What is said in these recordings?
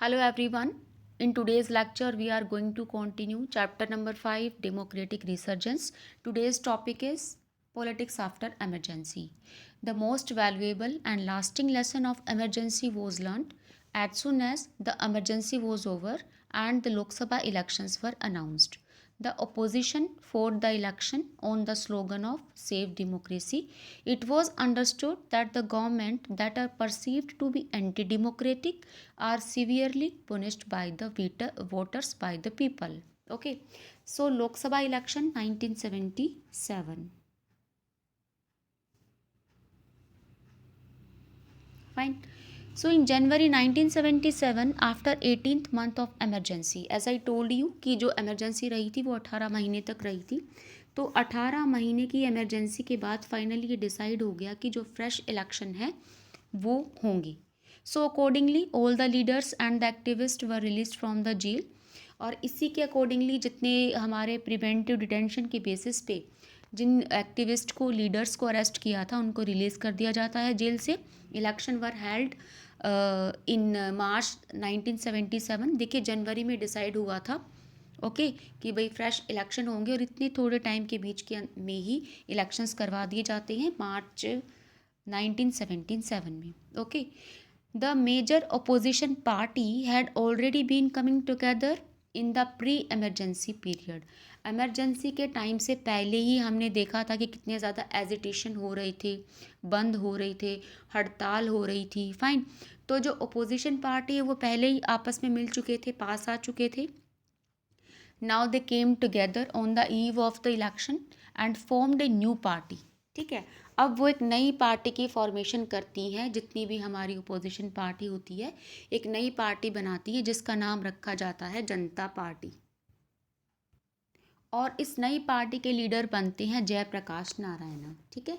Hello everyone. In today's lecture, we are going to continue chapter number 5 Democratic Resurgence. Today's topic is Politics after Emergency. The most valuable and lasting lesson of emergency was learned as soon as the emergency was over and the Lok Sabha elections were announced. The opposition fought the election on the slogan of Save Democracy. It was understood that the government that are perceived to be anti-democratic are severely punished by the voters by the people. Okay, so Lok Sabha election 1977. Fine. So in January 1977, after 18th month of emergency, as I told you कि जो emergency रही थी वो 18 महीने तक रही थी, तो 18 महीने की emergency के बाद फाइनली ये डिसाइड हो गया कि जो फ्रेश इलेक्शन है वो होंगे. So accordingly all the leaders and the activist were release from the jail. और इसी के अकॉर्डिंगली जितने हमारे प्रिवेंटिव डिटेंशन के बेसिस पे जिन एक्टिविस्ट को लीडर्स को अरेस्ट किया था उनको रिलीज़ कर दिया जाता है जेल से. इलेक्शन वर हेल्ड इन मार्च 1977. देखिए जनवरी में डिसाइड हुआ था ओके कि भाई फ्रेश इलेक्शन होंगे और इतने थोड़े टाइम के बीच के में ही इलेक्शंस करवा दिए जाते हैं मार्च 1977 में. Okay, the major opposition party had already been coming together in the pre-emergency period. Emergency के टाइम से पहले ही हमने देखा था कि कितने ज़्यादा एजिटेशन हो रहे थे, बंद हो रहे थे, हड़ताल हो रही थी. फाइन. तो जो अपोजिशन पार्टी है वो पहले ही आपस में मिल चुके थे, पास आ चुके थे. Now they came together on the eve of the election and formed a new party. ठीक है, अब वो एक नई पार्टी की फॉर्मेशन करती हैं. जितनी भी हमारी अपोजिशन पार्टी होती है एक नई पार्टी बनाती है जिसका नाम रखा जाता है जनता पार्टी. और इस नई पार्टी के लीडर बनते हैं जयप्रकाश नारायण. ठीक है,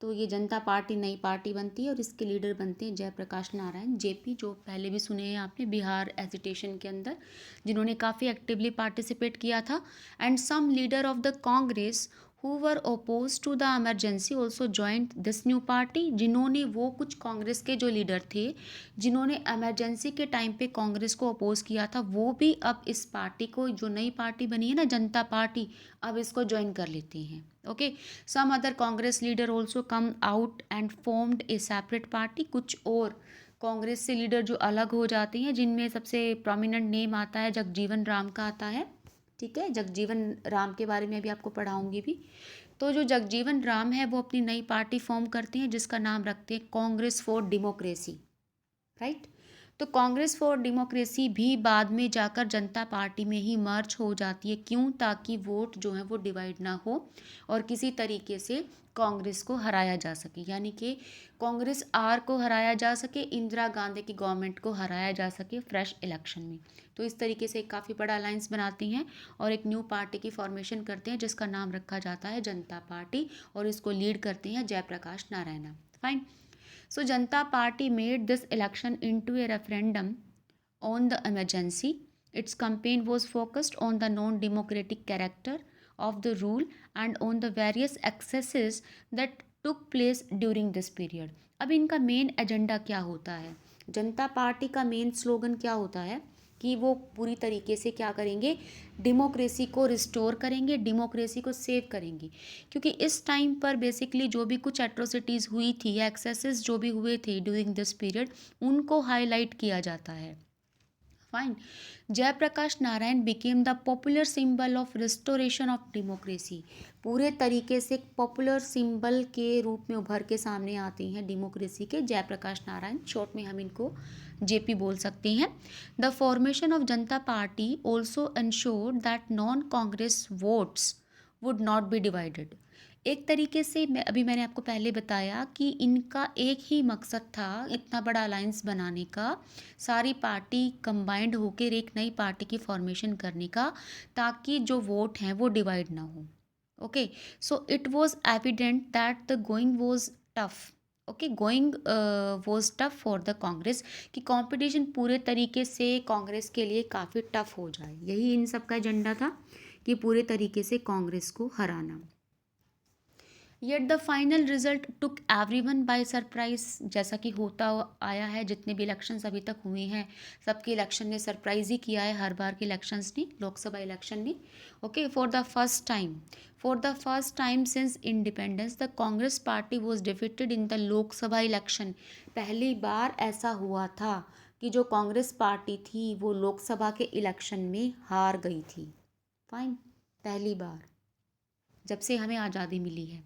तो ये जनता पार्टी नई पार्टी बनती है और इसके लीडर बनते हैं जयप्रकाश नारायण जेपी, जो पहले भी सुने हैं आपने बिहार एजिटेशन के अंदर, जिन्होंने काफ़ी एक्टिवली पार्टिसिपेट किया था. And some leader of the Congress who were oppose to the emergency also joined this new party. जिन्होंने वो कुछ कांग्रेस के जो लीडर थे जिन्होंने एमरजेंसी के टाइम पे कांग्रेस को अपोज किया था वो भी अब इस पार्टी को, जो नई पार्टी बनी है ना जनता पार्टी, अब इसको ज्वाइन कर लेते हैं. Okay, some other Congress leader also come out and formed a separate party. कुछ और कांग्रेस से लीडर जो अलग हो जाते हैं जिनमें सबसे प्रोमिनेंट नेम आता है जगजीवन राम का आता है. ठीक है, जगजीवन राम के बारे में भी आपको पढ़ाऊंगी भी. तो जो जगजीवन राम है वो अपनी नई पार्टी फॉर्म करते हैं जिसका नाम रखते हैं कांग्रेस फॉर डेमोक्रेसी. राइट. तो कांग्रेस फॉर डेमोक्रेसी भी बाद में जाकर जनता पार्टी में ही मर्ज हो जाती है. क्यों? ताकि वोट जो है वो डिवाइड ना हो और किसी तरीके से कांग्रेस को हराया जा सके, यानी कि कांग्रेस आर को हराया जा सके, इंदिरा गांधी की गवर्नमेंट को हराया जा सके फ्रेश इलेक्शन में. तो इस तरीके से एक काफ़ी बड़ा अलायंस बनाती हैं और एक न्यू पार्टी की फॉर्मेशन करते हैं जिसका नाम रखा जाता है जनता पार्टी और इसको लीड करते हैं Jayaprakash Narayan. Fine. So Janata Party made this election into a referendum on the emergency. Its campaign was focused on the non-democratic character of the rule and on the various excesses that took place during this period. अब इनका main agenda क्या होता है? जनता party का main slogan क्या होता है कि वो पूरी तरीके से क्या करेंगे, डेमोक्रेसी को रिस्टोर करेंगे, डेमोक्रेसी को सेव करेंगे. क्योंकि इस टाइम पर बेसिकली जो भी कुछ एट्रोसिटीज़ हुई थी या एक्सेसेस जो भी हुए थे ड्यूरिंग दिस पीरियड उनको हाईलाइट किया जाता है. Fine. Jayaprakash Narayan became the popular symbol of restoration of democracy. पूरे तरीके से पॉपुलर सिंबल के रूप में उभर के सामने आते हैं डेमोक्रेसी के जयप्रकाश नारायण. शॉर्ट में हम इनको जेपी बोल सकते हैं. The formation of Janata party also ensured that non Congress votes would not be divided. एक तरीके से मैंने आपको पहले बताया कि इनका एक ही मकसद था इतना बड़ा अलायंस बनाने का, सारी पार्टी कंबाइंड होकर एक नई पार्टी की फॉर्मेशन करने का, ताकि जो वोट हैं वो डिवाइड ना हो. Okay, so it was evident that the going was tough. Okay, going was tough for the Congress, कि कंपटीशन पूरे तरीके से कांग्रेस के लिए काफ़ी टफ हो जाए. यही इन सब का एजेंडा था कि पूरे तरीके से कांग्रेस को हराना. Yet the final result took everyone by surprise, जैसा कि होता आया है जितने भी इलेक्शंस अभी तक हुए हैं सबके इलेक्शन ने सरप्राइज ही किया है, हर बार के इलेक्शंस ने, लोकसभा इलेक्शन ने। Okay, for the first time since independence the Congress party was defeated in the Lok Sabha election. पहली बार ऐसा हुआ था कि जो कांग्रेस पार्टी थी वो लोकसभा के इलेक्शन में हार गई थी। फाइन, पहली बार जब से हमें आज़ादी मिली है।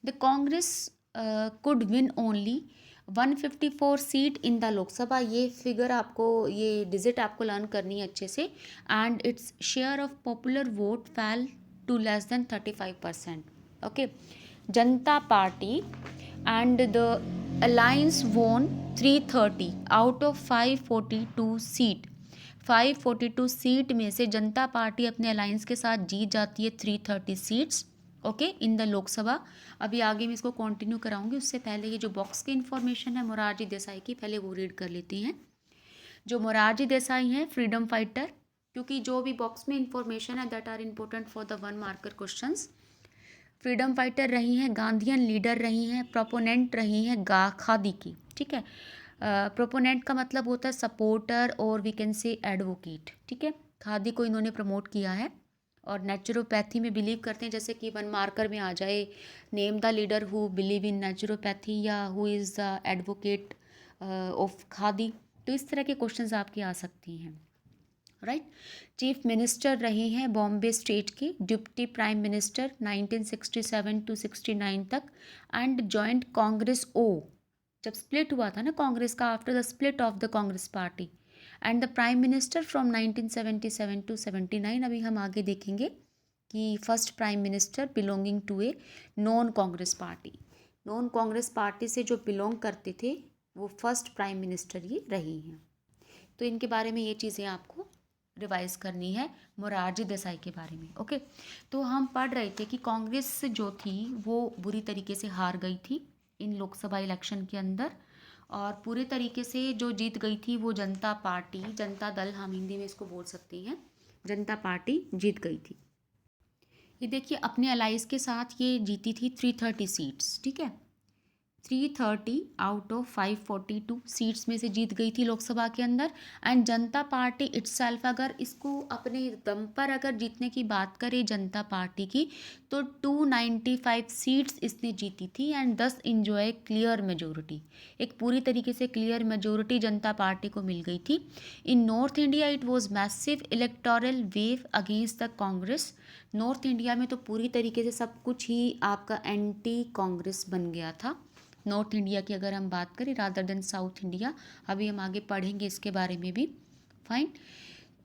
The Congress could win only 154 seat in the Lok Sabha, ये फिगर आपको, ये डिजिट आपको लर्न करनी है अच्छे से। And its share of popular vote फैल to less than 35%। Okay, Janata party and the alliance वोन 330 आउट ऑफ 542 सीट। 542 सीट में से जनता पार्टी अपने अलायंस के साथ जीत जाती है 330 seats. Okay, in the Lok Sabha. अभी आगे मैं इसको कंटिन्यू कराऊंगी, उससे पहले ये जो बॉक्स की इन्फॉर्मेशन है मोरारजी देसाई की, पहले वो रीड कर लेती हैं। जो मोरारजी देसाई हैं फ्रीडम फाइटर, क्योंकि जो भी बॉक्स में इंफॉर्मेशन है that are important for the 1 marker questions. Freedom fighter रही हैं, गांधीयन लीडर रही हैं, प्रोपोनेंट रही हैं खादी की। ठीक है, प्रोपोनेंट का मतलब होता है सपोर्टर और वी कैन से एडवोकेट। ठीक है, खादी को इन्होंने प्रमोट किया है। और नेचुरोपैथी में बिलीव करते हैं, जैसे कि 1 मार्कर में आ जाए name the leader who believe in naturopathy या who is the advocate of khadi. तो इस तरह के क्वेश्चंस आपके आ सकती हैं। राइट, चीफ मिनिस्टर रहे हैं बॉम्बे स्टेट के, डिप्टी प्राइम मिनिस्टर 1967 टू 69 तक। एंड जॉइंट कांग्रेस ओ, जब स्प्लिट हुआ था ना कांग्रेस का, after the split of the Congress party. And the prime minister from 1977 to 79। अभी हम आगे देखेंगे कि first prime minister belonging to a non Congress party, non Congress party से जो बिलोंग करते थे वो फर्स्ट प्राइम मिनिस्टर ये रही हैं। तो इनके बारे में ये चीज़ें आपको रिवाइज करनी है मोरारजी देसाई के बारे में। ओके, तो हम पढ़ रहे थे कि कांग्रेस जो थी वो बुरी तरीके से हार गई थी इन लोकसभा इलेक्शन के अंदर, और पूरे तरीके से जो जीत गई थी वो जनता पार्टी, जनता दल हम हिंदी में इसको बोल सकते हैं, जनता पार्टी जीत गई थी। ये देखिए अपने अलाइज के साथ ये जीती थी 330 सीट्स। ठीक है, 330 आउट ऑफ 542 सीट्स में से जीत गई थी लोकसभा के अंदर। एंड जनता पार्टी इटसेल्फ, अगर इसको अपने दम पर अगर जीतने की बात करें जनता पार्टी की, तो 295 सीट्स इसने जीती थी एंड दस इंजॉय क्लियर मेजोरिटी, एक पूरी तरीके से क्लियर मेजोरिटी जनता पार्टी को मिल गई थी। In North India it was massive electoral wave against the Congress. North India में तो पूरी तरीके से सब कुछ ही आपका एंटी कांग्रेस बन गया था। नॉर्थ इंडिया की अगर हम बात करें रादर देन साउथ इंडिया, अभी हम आगे पढ़ेंगे इसके बारे में भी। फाइन,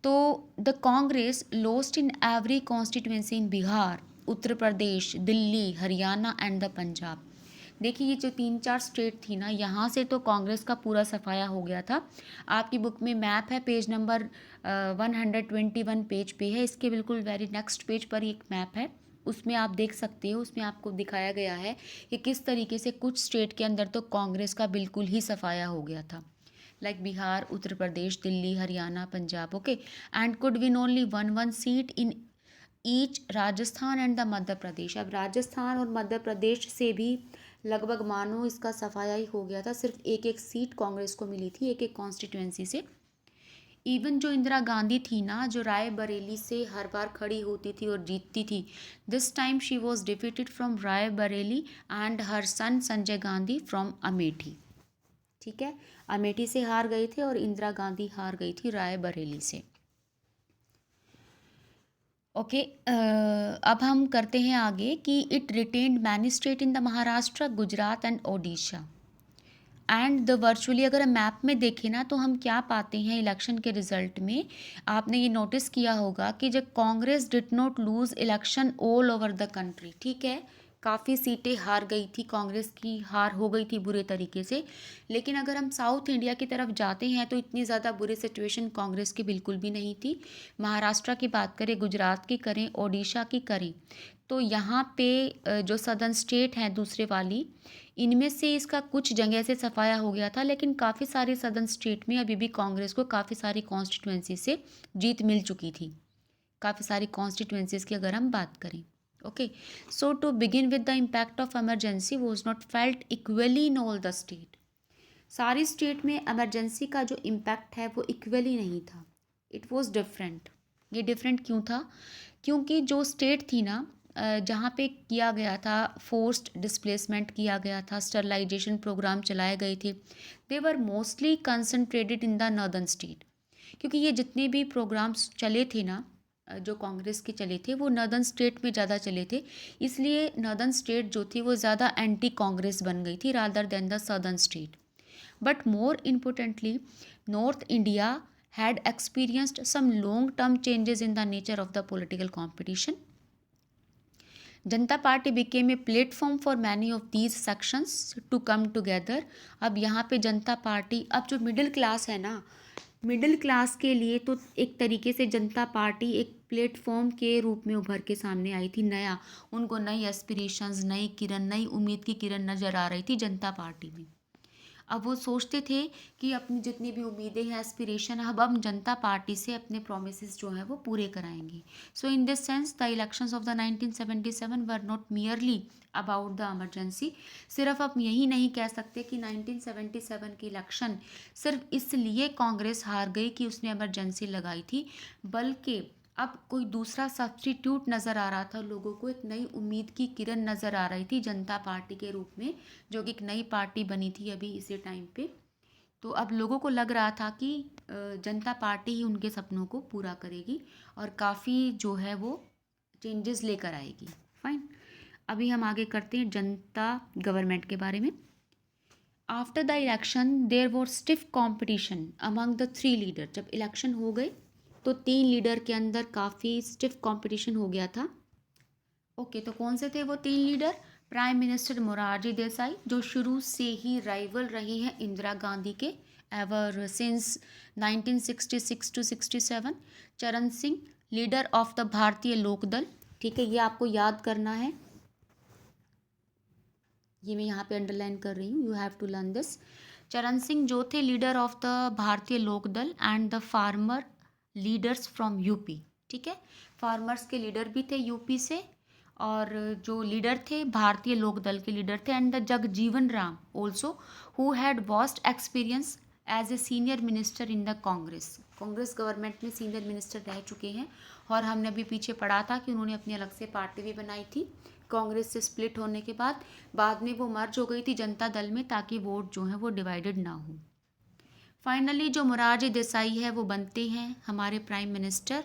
तो the Congress lost in every constituency in Bihar, Uttar Pradesh, Delhi, Haryana and the Punjab. देखिए ये जो 3-4 स्टेट थी ना, यहाँ से तो कांग्रेस का पूरा सफाया हो गया था। आपकी बुक में मैप है, पेज नंबर 121 पेज पे है, इसके बिल्कुल वेरी नेक्स्ट पेज पर एक मैप है, उसमें आप देख सकते हो, उसमें आपको दिखाया गया है कि किस तरीके से कुछ स्टेट के अंदर तो कांग्रेस का बिल्कुल ही सफाया हो गया था, like Bihar, Uttar Pradesh, Delhi, Haryana, Punjab. Okay, and could win only 1 seat in each Rajasthan and the Madhya Pradesh. अब राजस्थान और मध्य प्रदेश से भी लगभग मानो इसका सफाया ही हो गया था, सिर्फ एक एक सीट कांग्रेस को मिली थी एक एक कॉन्स्टिट्यूएंसी से। इवन जो इंदिरा गांधी थी ना, जो रायबरेली से हर बार खड़ी होती थी और जीतती थी, this time she was defeated from Raebareli and her son Sanjay Gandhi from Amethi. ठीक है, अमेठी से हार गए थे और इंदिरा गांधी हार गई थी रायबरेली से। ओके, अब हम करते हैं आगे कि it retained many state in the Maharashtra, Gujarat and Odisha and the virtually. अगर हम मैप में देखें ना तो हम क्या पाते हैं इलेक्शन के रिजल्ट में, आपने ये नोटिस किया होगा कि जब Congress did not lose election all over the country. ठीक है, काफ़ी सीटें हार गई थी, कांग्रेस की हार हो गई थी बुरे तरीके से, लेकिन अगर हम साउथ इंडिया की तरफ जाते हैं तो इतनी ज़्यादा बुरी सिचुएशन कांग्रेस की बिल्कुल भी नहीं थी। महाराष्ट्र की बात करें, गुजरात की करें, ओडिशा की करें, तो यहाँ पे जो सदर्न स्टेट हैं दूसरे वाली, इनमें से इसका कुछ जगह से सफाया हो गया था, लेकिन काफ़ी सारी सदर्न स्टेट में अभी भी कांग्रेस को काफ़ी सारी कॉन्स्टिट्यूएंसी से जीत मिल चुकी थी, काफ़ी सारी कॉन्स्टिट्यूएंसीज की अगर हम बात करें। Okay, so to begin with, the impact of emergency was not felt equally in all the state. सारी स्टेट में एमरजेंसी का जो इम्पैक्ट है वो इक्वली नहीं था, इट वॉज डिफरेंट। ये डिफरेंट क्यों था? क्योंकि जो स्टेट थी ना, जहाँ पे किया गया था, फोर्स्ड डिस्प्लेसमेंट किया गया था, स्टरलाइजेशन प्रोग्राम चलाए गए थे, they were mostly concentrated in the northern state. क्योंकि ये जितने भी प्रोग्राम्स चले थे ना, जो कांग्रेस के चले थे, वो नॉर्दर्न स्टेट में ज़्यादा चले थे, इसलिए नॉर्दर्न स्टेट जो थी वो ज़्यादा एंटी कांग्रेस बन गई थी rather than the southern state. But more importantly, North India had experienced some long-term changes in the nature of the political competition. Janata Party became a platform for many of these sections to come together. अब यहाँ पे जनता party, अब जो middle class है ना, middle class के लिए तो एक तरीके से जनता पार्टी एक प्लेटफॉर्म के रूप में उभर के सामने आई थी। नया, उनको नई एस्पिरेशंस, नई किरण, नई उम्मीद की किरण नज़र आ रही थी जनता पार्टी में। अब वो सोचते थे कि अपनी जितनी भी उम्मीदें हैं, एस्पिरेशन, अब हम जनता पार्टी से अपने प्रोमिसेस जो हैं वो पूरे कराएंगे। So in this sense the elections of द 1977 were not merely about the emergency. सिर्फ अब यही नहीं कह सकते कि 1977 की इलेक्शन सिर्फ इसलिए कांग्रेस हार गई कि उसने इमरजेंसी लगाई थी, बल्कि अब कोई दूसरा सब्स्टिट्यूट नज़र आ रहा था लोगों को, एक नई उम्मीद की किरण नज़र आ रही थी जनता पार्टी के रूप में, जो कि एक नई पार्टी बनी थी अभी इसी टाइम पे। तो अब लोगों को लग रहा था कि जनता पार्टी ही उनके सपनों को पूरा करेगी और काफ़ी जो है वो चेंजेस लेकर आएगी। फाइन, अभी हम आगे करते हैं जनता गवर्नमेंट के बारे में। After the election there were stiff competition among the 3 leader. जब इलेक्शन हो गए तो 3 लीडर के अंदर काफ़ी स्टिफ कंपटीशन हो गया था। ओके, तो कौन से थे वो 3 leader? Prime minister Morarji Desai, जो शुरू से ही राइवल रहे हैं इंदिरा गांधी के एवर सिंस 1966 टू 67। चरण Singh, leader of the Bharatiya Lokdal. ठीक है, ये आपको याद करना है, ये मैं यहाँ पे अंडरलाइन कर रही हूँ, you have to learn this. Charan Singh जो थे leader of the Bharatiya Lokdal and the farmer leaders from UP. ठीक है, फार्मर्स के लीडर भी थे यूपी से, और जो लीडर थे भारतीय लोकदल के लीडर थे। And the Jagjivan Ram also, who had vast experience as a senior minister in the Congress. Congress government में सीनियर मिनिस्टर रह चुके हैं, और हमने अभी पीछे पढ़ा था कि उन्होंने अपनी अलग से पार्टी भी बनाई थी कांग्रेस से स्प्लिट होने के बाद में वो मर्ज हो गई थी जनता दल में, ताकि वोट जो है वो डिवाइडेड ना हो। फाइनली जो मोरारजी देसाई है वो बनते हैं हमारे प्राइम मिनिस्टर,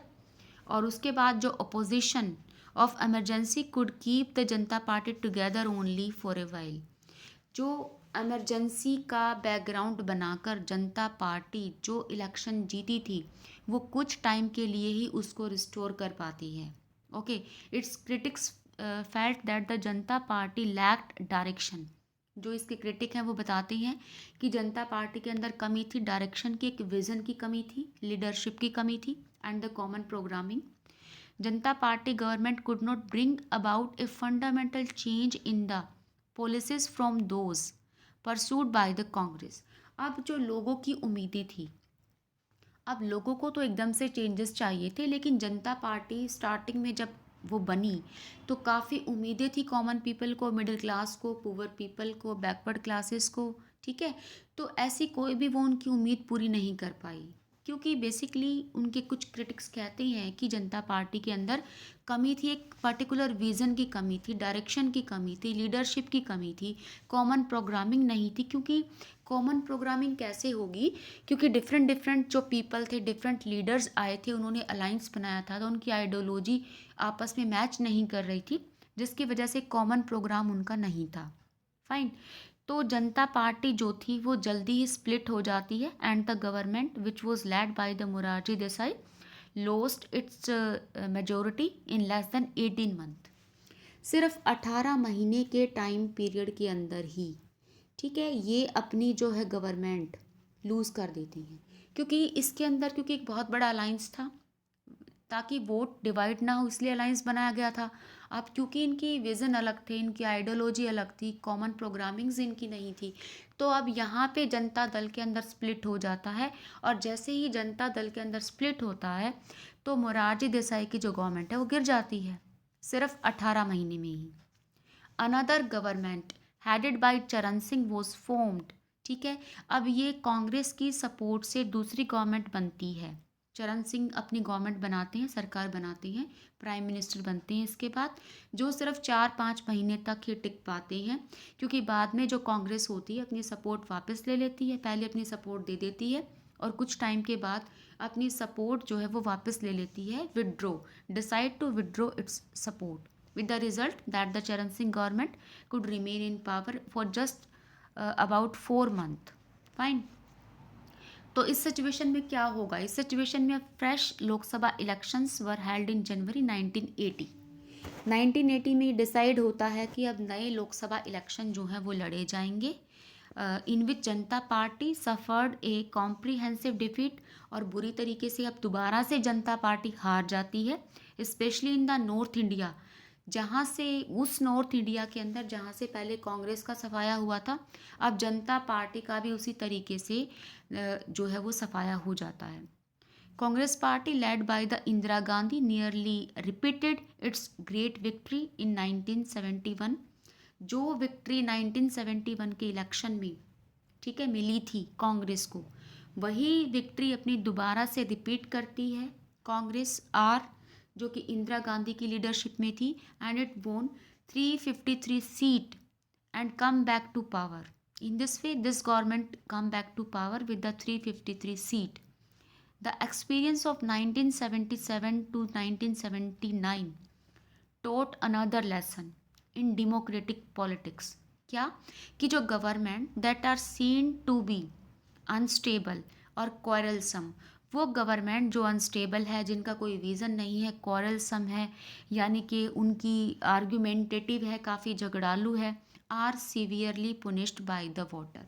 और उसके बाद जो opposition of emergency could keep the Janata Party together only for a while. जो इमरजेंसी का बैकग्राउंड बनाकर जनता पार्टी जो इलेक्शन जीती थी, वो कुछ टाइम के लिए ही उसको रिस्टोर कर पाती है। Okay, it's critics felt that the Janata party lacked direction. जो इसके क्रिटिक हैं वो बताते हैं कि जनता पार्टी के अंदर कमी थी, डायरेक्शन की, एक विज़न की कमी थी, लीडरशिप की कमी थी, and the common programming. Janata party government could not bring about a fundamental change in the policies from those pursued by the Congress. अब जो लोगों की उम्मीदें थी, अब लोगों को तो एकदम से चेंजेस चाहिए थे, लेकिन जनता पार्टी स्टार्टिंग में जब वो बनी तो काफ़ी उम्मीदें थी कॉमन पीपल को, मिडिल क्लास को, पुअर पीपल को, बैकवर्ड क्लासेस को। ठीक है, तो ऐसी कोई भी वो उनकी उम्मीद पूरी नहीं कर पाई, क्योंकि बेसिकली उनके कुछ क्रिटिक्स कहते हैं कि जनता पार्टी के अंदर कमी थी, एक पर्टिकुलर विज़न की कमी थी, डायरेक्शन की कमी थी, लीडरशिप की कमी थी, कॉमन प्रोग्रामिंग नहीं थी। क्योंकि कॉमन प्रोग्रामिंग कैसे होगी? क्योंकि डिफरेंट डिफरेंट जो पीपल थे, डिफरेंट लीडर्स आए थे, उन्होंने अलाइंस बनाया था, तो उनकी आइडियोलॉजी आपस में मैच नहीं कर रही थी, जिसकी वजह से कॉमन प्रोग्राम उनका नहीं था। फाइन, तो जनता पार्टी जो थी वो जल्दी ही स्प्लिट हो जाती है, and the government which was led by the Morarji Desai lost it's majority in less than 18 month. सिर्फ 18 महीने के टाइम पीरियड के अंदर ही, ठीक है, ये अपनी जो है गवर्नमेंट लूज़ कर देती हैं। क्योंकि इसके अंदर, क्योंकि एक बहुत बड़ा अलाइंस था, ताकि वोट डिवाइड ना हो इसलिए अलाइंस बनाया गया था। अब क्योंकि इनकी विज़न अलग थे, इनकी आइडियोलॉजी अलग थी, कॉमन प्रोग्रामिंग्स इनकी नहीं थी, तो अब यहाँ पे जनता दल के अंदर स्प्लिट हो जाता है। और जैसे ही जनता दल के अंदर स्प्लिट होता है तो मोरारजी देसाई की जो गवर्नमेंट है वो गिर जाती है। सिर्फ 18 महीने में ही। अनदर गवर्नमेंट हेडेड बाय चरण सिंह वॉज फॉर्म्ड। ठीक है, अब ये कांग्रेस की सपोर्ट से दूसरी गवर्नमेंट बनती है। चरण सिंह अपनी गवर्नमेंट बनाते हैं, सरकार बनाते हैं, प्राइम मिनिस्टर बनते हैं इसके बाद, जो सिर्फ 4-5 महीने तक ही टिक पाते हैं, क्योंकि बाद में जो कांग्रेस होती है अपनी सपोर्ट वापस ले लेती है। पहले अपनी सपोर्ट दे देती है और कुछ टाइम के बाद अपनी सपोर्ट जो है वो वापस ले लेती है, withdraw, decide to withdraw its support, with the result that the Charan Singh government could remain in power for just about 4 months. Fine. तो इस सिचुएशन में क्या होगा? इस सिचुएशन में fresh Lok Sabha elections were held in January 1980। 1980 में decide होता है कि अब नए लोकसभा इलेक्शन जो हैं वो लड़े जाएंगे, इन विच जनता पार्टी सफर्ड ए कॉम्प्रीहेंसिव डिफीट, और बुरी तरीके से अब दोबारा से जनता पार्टी हार जाती है, specially in the north India, जहाँ से उस नॉर्थ इंडिया के अंदर जहाँ से पहले कांग्रेस का सफाया हुआ था, अब जनता पार्टी का भी उसी तरीके से जो है वो सफाया हो जाता है। Congress party led by the Indira Gandhi nearly repeated it's great victory in 1971। जो विक्ट्री 1971 के इलेक्शन में, ठीक है, मिली थी कांग्रेस को, वही विक्ट्री अपनी दोबारा से रिपीट करती है कांग्रेस आर, जो कि इंदिरा गांधी की लीडरशिप में थी, and it won 353 seat and come back to power. In this way this government come back to power with the 353 seat. The experience of 1977 to 1979 taught another lesson in democratic politics. क्या? कि जो गवर्नमेंट that are seen to be unstable और quarrelsome, वो government जो unstable है, जिनका कोई विज़न नहीं है, क्वारलसम है, यानी कि उनकी आर्गुमेंटेटिव है, काफ़ी झगड़ालू है, are severely punished by the voter.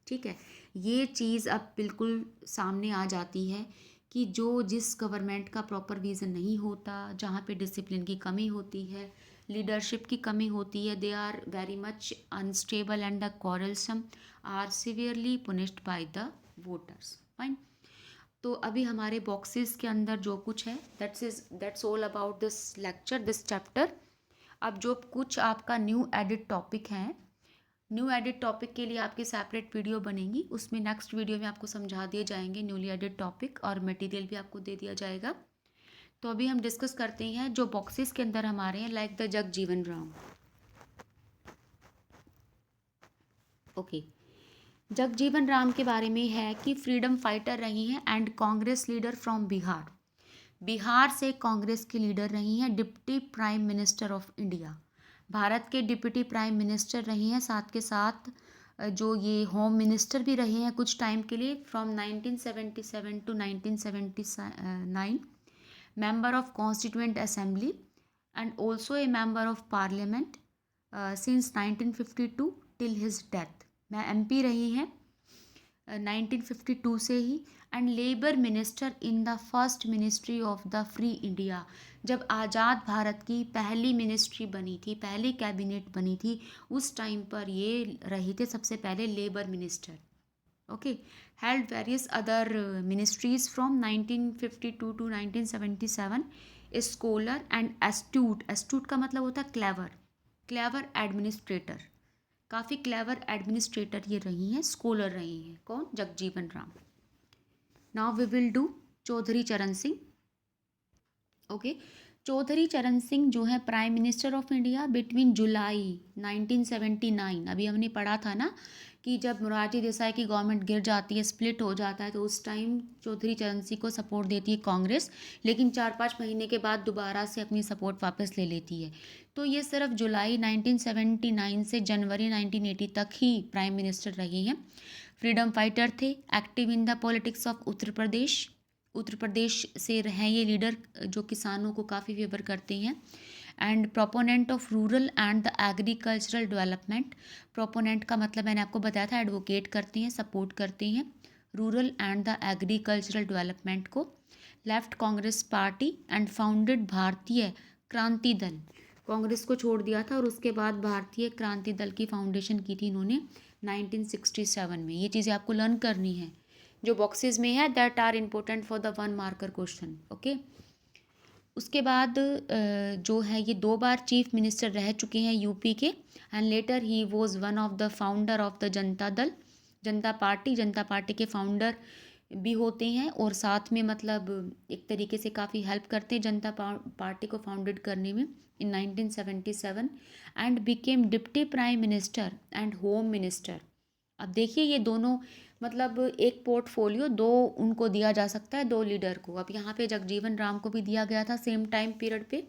ठीक है, ये चीज़ अब बिल्कुल सामने आ जाती है कि जो जिस गवर्नमेंट का प्रॉपर विज़न नहीं होता, जहाँ पे डिसिप्लिन की कमी होती है, लीडरशिप की कमी होती है, they are very much unstable and the quarrelsome, are severely punished by the voters. Fine. तो अभी हमारे बॉक्सेस के अंदर जो कुछ है, that's all about this lecture, this chapter. अब जो कुछ आपका न्यू एडिट टॉपिक है, न्यू एडिट टॉपिक के लिए आपकी सेपरेट वीडियो बनेगी, उसमें नेक्स्ट वीडियो में आपको समझा दिए जाएंगे न्यूली एडिट टॉपिक, और मटेरियल भी आपको दे दिया जाएगा। तो अभी हम डिस्कस करते हैं जो बॉक्सेस के अंदर हमारे हैं, like the Jagjivan Ram. Okay, Jagjivan Ram के बारे में है कि फ्रीडम फाइटर रही हैं and Congress leader from Bihar. Bihar से कांग्रेस की लीडर रही हैं, deputy prime minister of India, Bharat के डिप्टी प्राइम मिनिस्टर रही हैं, साथ के साथ जो ये होम मिनिस्टर भी रहे हैं कुछ टाइम के लिए, from 1977 to 1979, member of Constituent Assembly and also a member of Parliament since 1952 till his death। मैं MP रही हैं 1952 से ही, and labour minister in the first ministry of the free India. जब आज़ाद भारत की पहली मिनिस्ट्री बनी थी, पहली कैबिनेट बनी थी, उस टाइम पर ये रहे थे सबसे पहले labour minister. Okay, held various other ministries from 1952 to 1977, scholar and astute. Astute का मतलब होता है क्लेवर, क्लेवर एडमिनिस्ट्रेटर, काफ़ी क्लेवर एडमिनिस्ट्रेटर ये रही हैं, स्कॉलर रही हैं। कौन? Jagjivan Ram. Now we will do Chaudhary Charan Singh. Okay, Chaudhary Charan Singh जो है prime minister of India between July 1979। अभी हमने पढ़ा था ना कि जब मोरारजी देसाई की गवर्नमेंट गिर जाती है, स्प्लिट हो जाता है, तो उस टाइम चौधरी चरण सिंह को सपोर्ट देती है कांग्रेस, लेकिन 4-5 महीने के बाद दोबारा से अपनी सपोर्ट वापस ले लेती है। तो ये सिर्फ जुलाई 1979 से जनवरी 1980 तक ही प्राइम मिनिस्टर रही हैं। फ्रीडम फाइटर थे, active in the politics of Uttar Pradesh. Uttar Pradesh से हैं ये लीडर जो किसानों को काफ़ी फेवर करते हैं, and proponent of rural and the agricultural development. Proponent का मतलब मैंने आपको बताया था, एडवोकेट करते हैं, सपोर्ट करते हैं rural and the agricultural development को। Left Congress party and founded Bharatiya Kranti दल। कांग्रेस को छोड़ दिया था और उसके बाद भारतीय क्रांति दल की फाउंडेशन की थी इन्होंने 1967 में। ये चीज़ें आपको लर्न करनी है जो बॉक्सेस में है, that are important for the 1 marker question. Okay, उसके बाद जो है ये 2 बार चीफ मिनिस्टर रह चुके हैं यूपी के, and later he was one of the founder of the Janata Dal, Janata party के फाउंडर भी होते हैं, और साथ में मतलब एक तरीके से काफ़ी हेल्प करते हैं जनता पार्टी को फाउंडेड करने में इन 1977, and became deputy prime minister and home minister. अब देखिए ये दोनों मतलब एक पोर्टफोलियो दो उनको दिया जा सकता है, दो लीडर को। अब यहाँ पे जगजीवन राम को भी दिया गया था सेम टाइम पीरियड पे,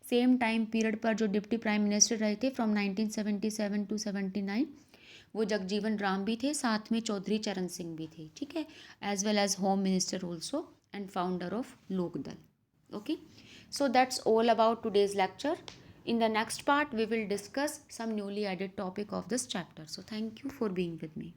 सेम टाइम पीरियड पर जो डिप्टी प्राइम मिनिस्टर रहे थे फ्रॉम 1977 टू 79, वो जगजीवन राम भी थे, साथ में चौधरी चरण सिंह भी थे, ठीक है, as well as home minister also and founder of Lokdal. Okay, so that's all about today's lecture. In the next part we will discuss some newly added topic of this chapter. So thank you for being with me.